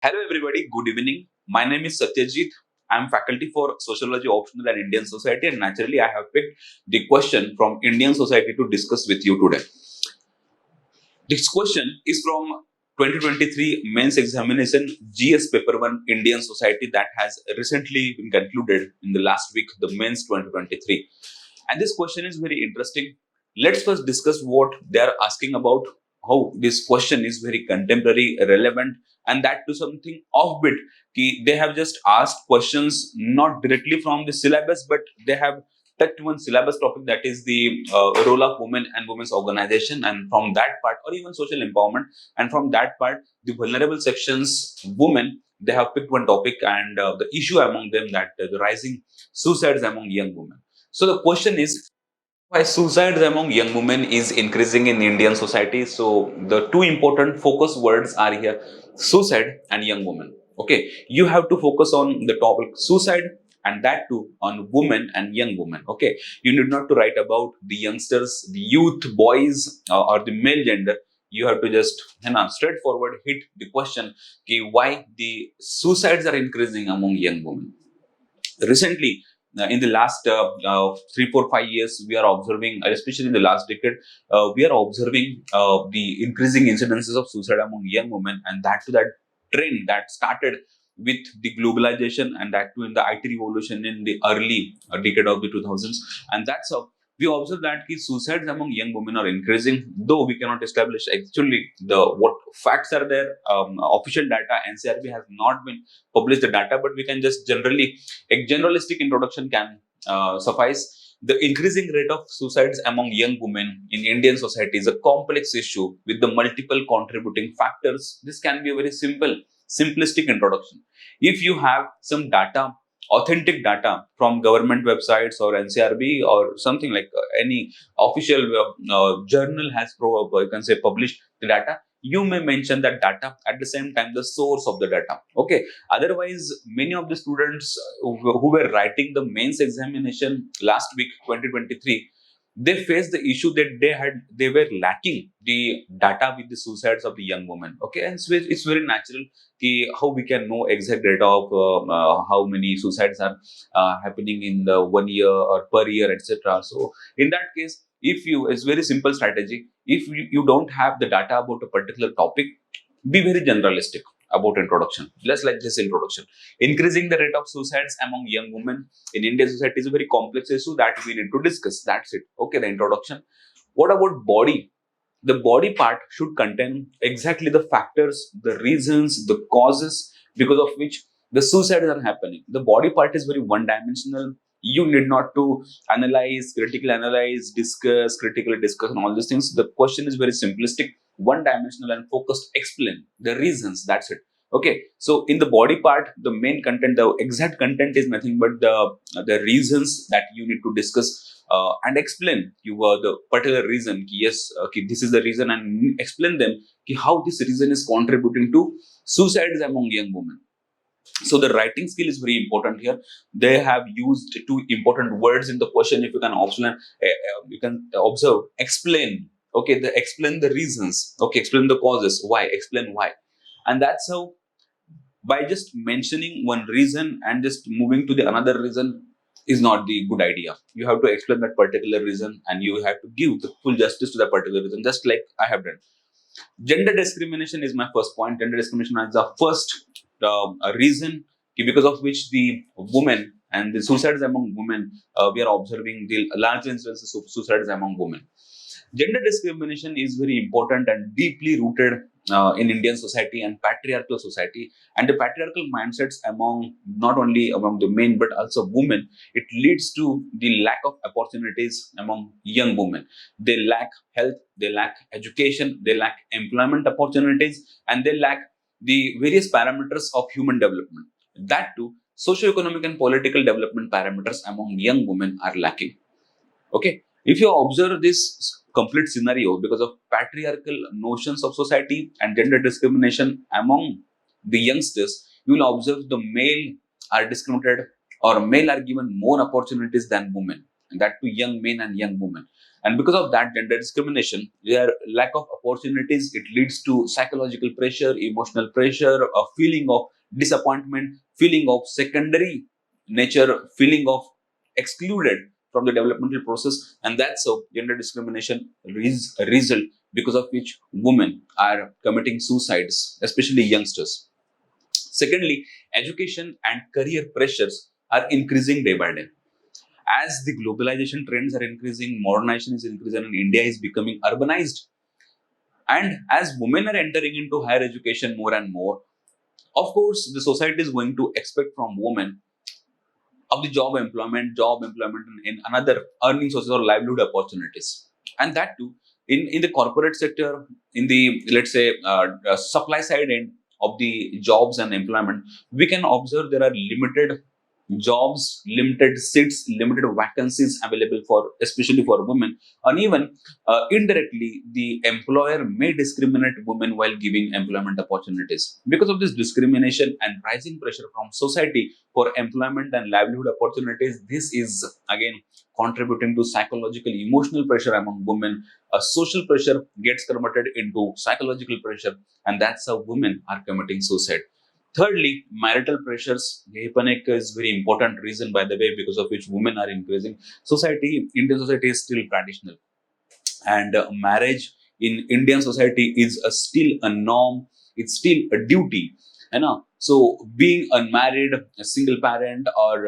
Hello everybody, good evening. My name is Satyajit. I am faculty for Sociology Optional and Indian Society, and naturally I have picked the question from Indian Society to discuss with you today. This question is from 2023 Mains Examination GS Paper 1 Indian Society that has recently been concluded in the last week, the Mains 2023. And this question is very interesting. Let's first discuss what they are asking about, how this question is very contemporary, relevant, and that to something offbeat. They have just asked questions not directly from the syllabus, but they have touched one syllabus topic, that is the role of women and women's organization, and from that part, or even social empowerment, and from that part, the vulnerable sections, women. They have picked one topic and the issue among them, that the rising suicides among young women. So the question is, why suicides among young women is increasing in Indian society. So the two important focus words are here: suicide and young women. Okay, you have to focus on the topic suicide, and that too on women and young women. Okay, you need not to write about the youngsters, the youth, boys, or the male gender. You have to just straightforward hit the question: okay, why the suicides are increasing among young women. Recently, in the last 3, 4, 5 years, we are observing, especially in the last decade, we are observing the increasing incidences of suicide among young women, and that to that trend that started with the globalization, and that too in the IT revolution in the early decade of the 2000s. And that's how we observe that suicides among young women are increasing, though we cannot establish actually the what facts are there. Official data, NCRB has not been published the data, but we can just generally, a generalistic introduction can suffice. The increasing rate of suicides among young women in Indian society is a complex issue with the multiple contributing factors. This can be a very simplistic introduction. If you have some data, authentic data from government websites or NCRB or something like any official journal has you can say published the data, you may mention that data, at the same time the source of the data. Okay, otherwise, many of the students who were writing the mains examination last week, 2023, they faced the issue that they were lacking the data with the suicides of the young women. Okay, and it's very natural how we can know exact data of how many suicides are happening in the 1 year or per year, etc. So in that case, if you, it's very simple strategy. If you don't have the data about a particular topic, be very generalistic about introduction. Just like this introduction, increasing the rate of suicides among young women in Indian society is a very complex issue that we need to discuss. That's it. Okay, the introduction. What about body? The body part should contain exactly the factors, the reasons, the causes because of which the suicides are happening. The body part is very one dimensional. You need not to critically discuss on all these things. The question is very simplistic, one dimensional and focused. Explain the reasons. That's it. Okay, so in the body part, the main content, the exact content is nothing but the reasons that you need to discuss and explain you the particular reason. Yes, this is the reason, and explain them how this reason is contributing to suicides among young women. So the writing skill is very important here. They have used two important words in the question. If you can observe, you can observe, explain. Okay, the explain the reasons. Okay, explain the causes. Why? Explain why. And that's how, by just mentioning one reason and just moving to the another reason is not the good idea. You have to explain that particular reason, and you have to give the full justice to that particular reason, just like I have done. Gender discrimination is my first point. Gender discrimination is the first reason because of which the women and the suicides among women, we are observing the large instances of suicides among women. Gender discrimination is very important and deeply rooted in Indian society and patriarchal society, and the patriarchal mindsets among not only among the men but also women. It leads to the lack of opportunities among young women. They lack health, they lack education, they lack employment opportunities, and they lack the various parameters of human development. That too, socio-economic and political development parameters among young women are lacking. Okay, if you observe this complete scenario because of patriarchal notions of society and gender discrimination among the youngsters, you will observe the male are discriminated, or male are given more opportunities than women. that to young men and young women. And because of that gender discrimination, their lack of opportunities, it leads to psychological pressure, emotional pressure, a feeling of disappointment, feeling of secondary nature, feeling of excluded from the developmental process. And that's how gender discrimination is a result, because of which women are committing suicides, especially youngsters. Secondly, education and career pressures are increasing day by day. As the globalization trends are increasing, modernization is increasing, and India is becoming urbanized. And as women are entering into higher education more and more, of course, the society is going to expect from women of the job employment in another earning sources or livelihood opportunities. And that too, in the corporate sector, in the, let's say, supply side end of the jobs and employment, we can observe there are limited jobs, limited seats, limited vacancies available for, especially for women. And even indirectly, the employer may discriminate women while giving employment opportunities. Because of this discrimination and rising pressure from society for employment and livelihood opportunities, this is again contributing to psychological, emotional pressure among women. A social pressure gets converted into psychological pressure, and that's how women are committing suicide. Thirdly, marital pressures. हे पण एक is very important reason, by the way, because of which women are increasing. Society, Indian society is still traditional, and marriage in Indian society is still a norm. It's still a duty, you know. So being unmarried, a single parent, or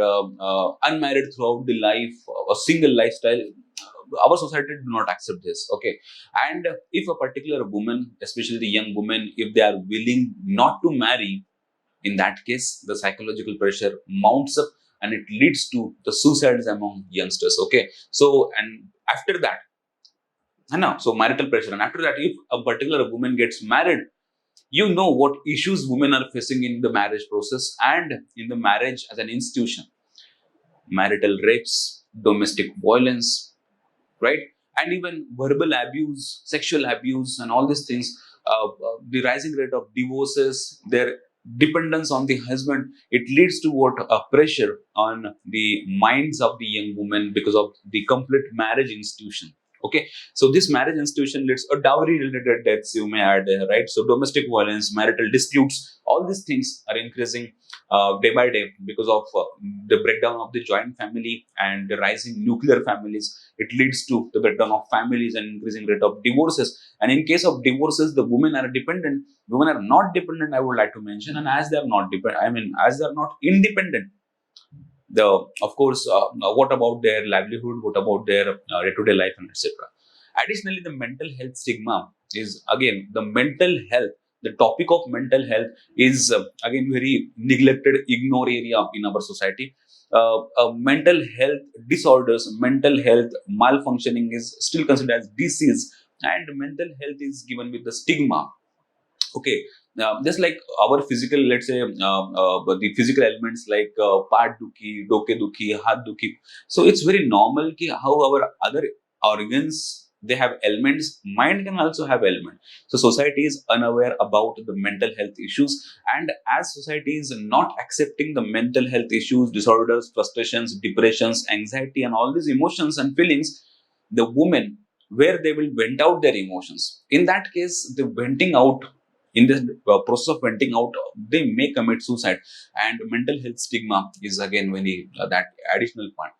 unmarried throughout the life, a single lifestyle, our society do not accept this. Okay, and if a particular woman, especially the young women, if they are willing not to marry, in that case, the psychological pressure mounts up and it leads to the suicides among youngsters. Okay, so and after that, so marital pressure, and after that, if a particular woman gets married, you know what issues women are facing in the marriage process and in the marriage as an institution: marital rapes, domestic violence, right? And even verbal abuse, sexual abuse, and all these things. The rising rate of divorces, their dependence on the husband, it leads to what a pressure on the minds of the young women because of the complete marriage institution. Okay, so this marriage institution leads a dowry related deaths, you may add, right? So domestic violence, marital disputes, all these things are increasing day by day because of the breakdown of the joint family and the rising nuclear families. It leads to the breakdown of families and increasing rate of divorces. And in case of divorces, the women are dependent. Women are not dependent, I would like to mention. And as they are not dependent, I mean, as they are not independent, the of course, what about their livelihood? What about their day-to-day life and etc. Additionally, the mental health stigma is again the mental health. The topic of mental health is again very neglected, ignored area in our society. Mental health disorders, mental health malfunctioning is still considered as disease, and mental health is given with the stigma. Okay, just like our physical, let's say, the physical elements like part dukhi, doke dukhi, hath dukhi. So it's very normal ki how our other organs, they have elements, mind can also have element. So society is unaware about the mental health issues, and as society is not accepting the mental health issues, disorders, frustrations, depressions, anxiety, and all these emotions and feelings, the women, where they will vent out their emotions, in that case, the venting out, in this process of venting out, they may commit suicide. And mental health stigma is again very that additional point.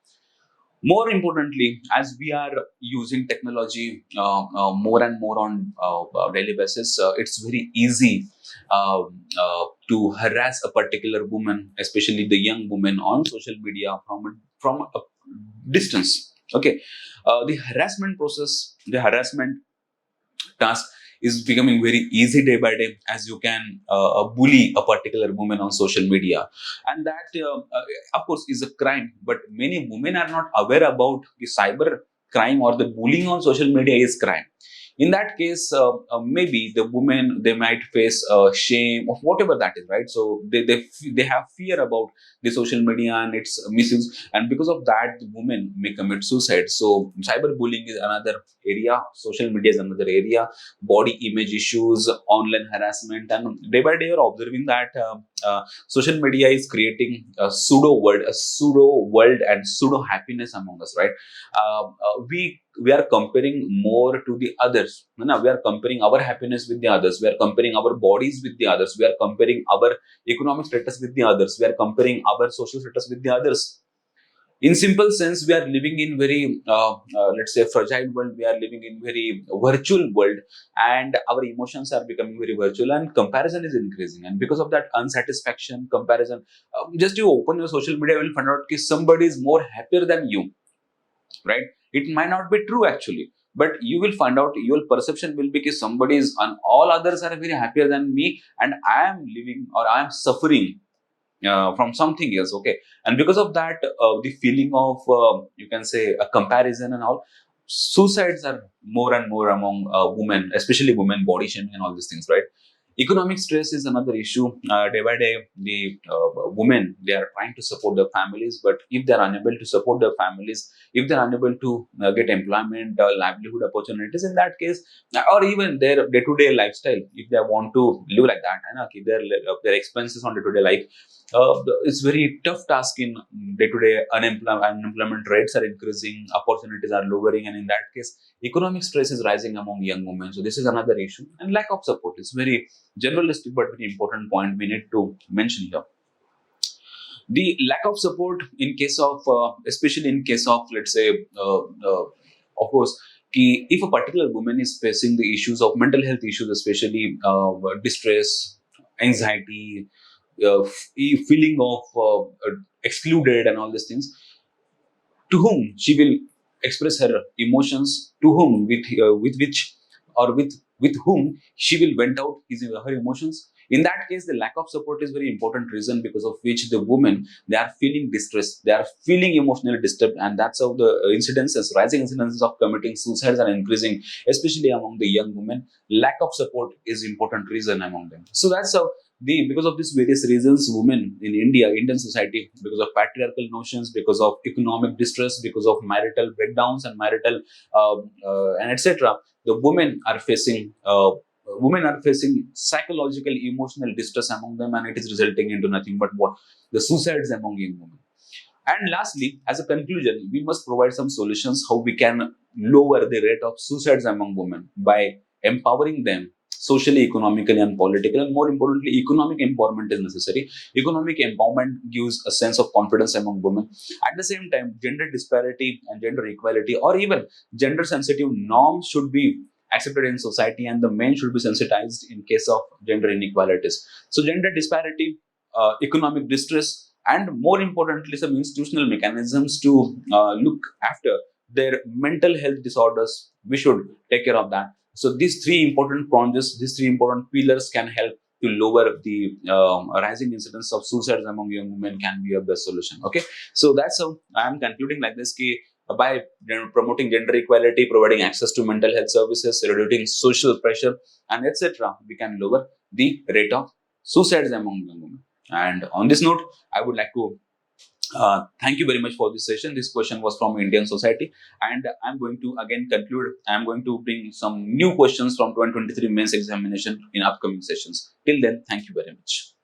More importantly, as we are using technology more and more on daily basis, it's very easy to harass a particular woman, especially the young woman, on social media from a distance. Okay, the harassment process, the harassment task is becoming very easy day by day, as you can bully a particular woman on social media, and that of course is a crime. But many women are not aware about the cyber crime, or the bullying on social media is crime. In that case, maybe the women, they might face shame of whatever that is, right? So they have fear about the social media and its misuse, and because of that the women may commit suicide. So cyberbullying is another area, social media is another area, body image issues, online harassment, and day by day you're observing that social media is creating a pseudo world and pseudo happiness among us, right? We are comparing more to the others. No, we are comparing our happiness with the others. We are comparing our bodies with the others. We are comparing our economic status with the others. We are comparing our social status with the others. In simple sense, we are living in very let's say fragile world. We are living in very virtual world, and our emotions are becoming very virtual, and comparison is increasing. And because of that unsatisfaction, comparison, just you open your social media, you will find out that somebody is more happier than you, right? It might not be true actually, but you will find out, your perception will be that somebody is, and all others are very happier than me, and I am living or I am suffering from something else. Okay, and because of that, the feeling of you can say a comparison and all, suicides are more and more among women, especially women, body shaming and all these things, right? Economic stress is another issue. Day by day, the women, they are trying to support their families, but if they are unable to support their families, if they are unable to get employment or livelihood opportunities, in that case, or even their day-to-day lifestyle, if they want to live like that, and keep their expenses on day-to-day life, it's very tough task in day-to-day. Unemployment rates are increasing, opportunities are lowering, and in that case, economic stress is rising among young women. So this is another issue, and lack of support is very generalistic but very important point we need to mention here. The lack of support in case of, especially in case of, let's say, of course, if a particular woman is facing the issues of mental health issues, especially distress, anxiety, feeling of excluded and all these things, to whom she will express her emotions, to whom with which, or with whom she will vent out her emotions. In that case, the lack of support is very important reason because of which the women, they are feeling distressed, they are feeling emotionally disturbed, and that's how the rising incidences of committing suicides are increasing, especially among the young women. Lack of support is important reason among them. So that's how because of these various reasons, women in Indian society, because of patriarchal notions, because of economic distress, because of marital breakdowns and marital and etc., the women are facing psychological, emotional distress among them, and it is resulting into nothing but what, the suicides among young women. And lastly, as a conclusion, we must provide some solutions how we can lower the rate of suicides among women by empowering them socially, economically, and politically. And more importantly, economic empowerment is necessary. Economic empowerment gives a sense of confidence among women. At the same time, gender disparity and gender equality, or even gender sensitive norms, should be accepted in society, and the men should be sensitized in case of gender inequalities. So, gender disparity, economic distress, and more importantly, some institutional mechanisms to look after their mental health disorders. We should take care of that. So these three important prongs, these three important pillars can help to lower the rising incidence of suicides among young women, can be a best solution. Okay, so that's how I am concluding like this. By promoting gender equality, providing access to mental health services, reducing social pressure, and etc., we can lower the rate of suicides among young women. And on this note, I would like to thank you very much for this session. This question was from Indian society, and I'm going to again conclude. I'm going to bring some new questions from 2023 mains examination in upcoming sessions. Till then, thank you very much.